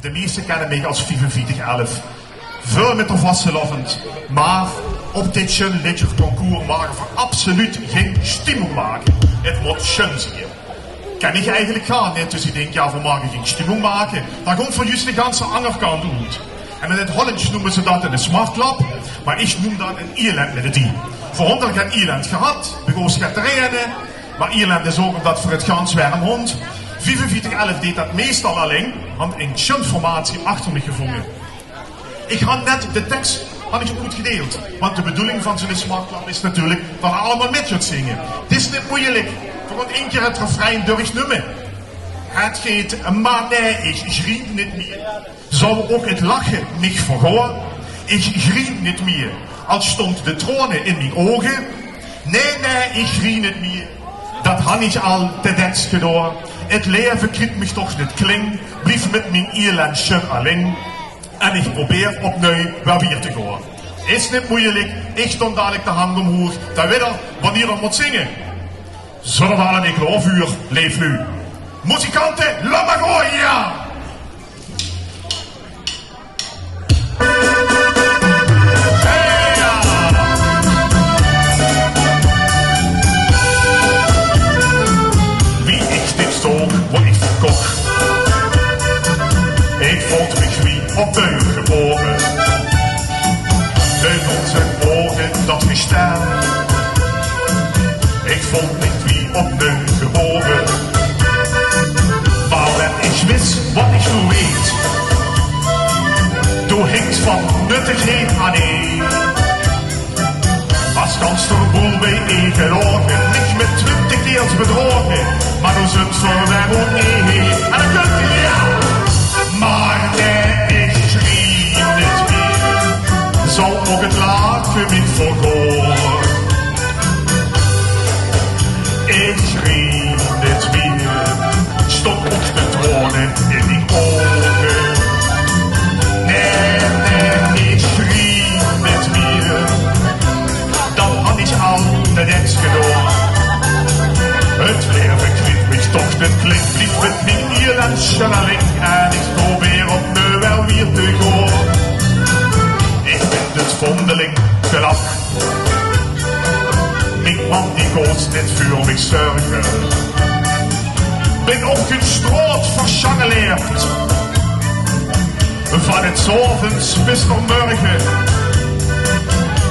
De meesten kennen mij als 4511. Veel met de vastgelovend. Maar op dit Sjun Lidjer Konkoer maken we absoluut geen stimmung maken. Het moet schön zijn. Kan ik eigenlijk gaan, net? Dus ik denk, ja, we maken geen stimmung maken. Dan komt van juist de ganse andere kant uit. En in het Hollands noemen ze dat een smartklap, maar ik noem dat een ieëlendmilledie. Voor hond heb ik een ieëlend gehad, begoos gaat trainen, maar ieëlend is ook omdat voor het gans warm hond. 4511 deed dat meestal alleen, want een Sjun-formatie achter me gevonden. Ik had net de tekst goed gedeeld, want de bedoeling van zo'n smartklap is natuurlijk dat we allemaal met je zingen. Het is niet moeilijk, voor één keer het refrein durfsnummen. Het gaat maat, ich grien niet meer. Zou ook het lachen mich verhoor? Ik grien niet meer. Als stond de tronen in mijn ogen. Nee, ik grien niet meer. Dat had ik al te dens gedaan. Het leven kriegt mich toch niet kling. Blijf met mijn ieëlendje alleen. En ik probeer opnuij wel weer te gaan. Is niet moeilijk. Ik stond dadelijk de hand omhoog. Dan weet je wanneer ik moet zingen. Zullen we al een geloofuur, leef nu. Muzikanten, laat maar gooien, ja! Hey, ja! Wie ik dit zoog, word ik verkóch. Ik vond mich wie opnuij geboren. Uit onze ogen dat gestaan. Ik vond mich wie opnuij geboren. Maar wenn ich wist wat ich nu weet, du hinkt van nuttigheid aan een. Was ganz der boel bei-ee gelogen, nicht met 20 keer bedrogen, maar nu zijn voor mij oet-ee. En dan kunt u ja, maar nee, ik schreef niet meer, zal ook het lachen mich vergoor. Ik schreef niet meer. Stop op de tronen in die ogen. Nee, ik schreef niet meer. Dat had ik al de dens gedaan. Het leven kriegt mich toch niet klink. Blijf met mijn ieëlendje alleen. En ik probeer opnieuw wel weer te gaan. Ik vind het vondeling gelach. Mijn man die koos niet voor mich zorgen. Ben opgestrood verschangeleerd. Van het zovens bis tot morgen.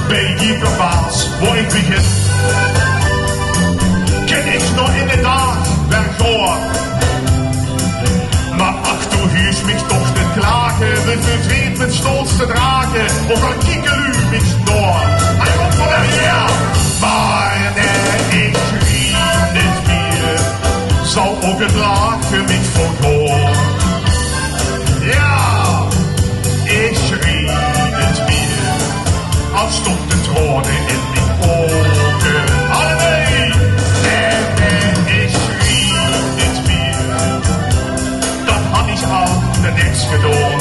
Bij ieder baas waar ik begin. Ken ik nog in de dag verkóch. Maar ach, du huust mich toch niet klagen. We verdriet met stolz te dragen. Of al kieken u mich door. Hij komt van her, maar nee, ik schreef niet meer. Zal ook het lachen mich vergoor. Ja, ik schreef niet meer. Als stond de tronen in mijn ogen. Allebei, nee, ik schreef niet meer. Dat had ik al de niks gedaan.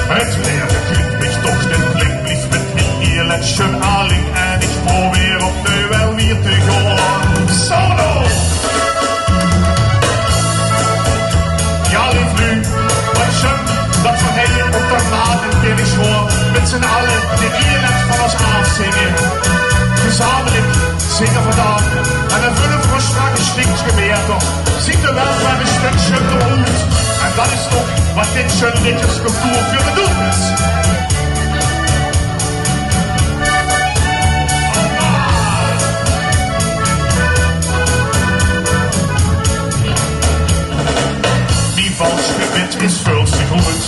Het leven kriegt mich toch niet klink. Blijf met mijn ieëlendje alleen. En ik probeer opnieuw wel weer te gaan. Solo! Dat verhellen op de maten wil ik hoor. Met z'n allen de ieëlend van ons aanzingen. Gezamenlijk zingen vandaag. En dan vullen we straks stinkt gemeerd toch. Ziet er wel bij een stukje eruit. En dat is toch wat dit Sjun Lidjer Konkoer voor bedoeld is. Die valsgebed is vulstig goed.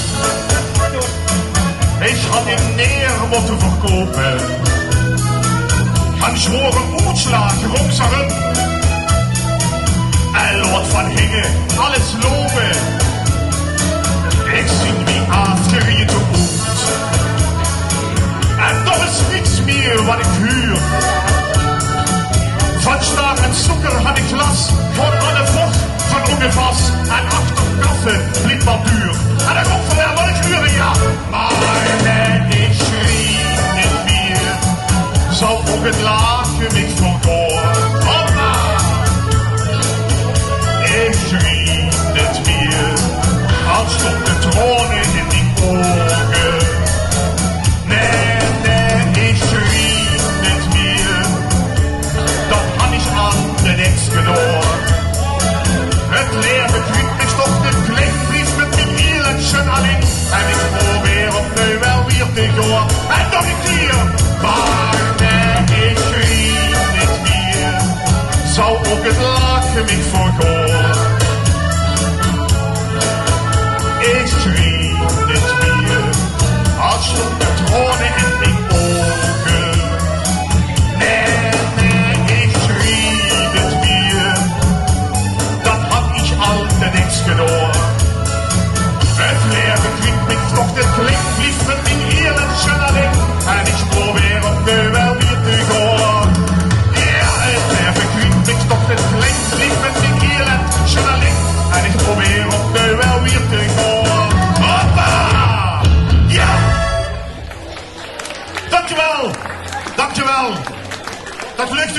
Ik had hem neer moeten verkopen. Han zworen uitslagen rondzagen. En Lord van Hingen alles lopen. Ik zie wie afgerieten uit. En dat is niks meer wat ik huur. Van staart en zoeker had ik last. Van alle vocht van ongevas. En achter kaffe blieb wat duur. En dan komt van mij wat ik huren, ja. Maar nee, ik schreef niet meer. Zal ook het lachen mich vergoor. Mama! Ik schreef niet meer. Als stond de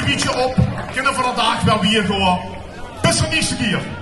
een beetje op. Kunnen we vandaag wel weer gewoon. Bis de eerste keer.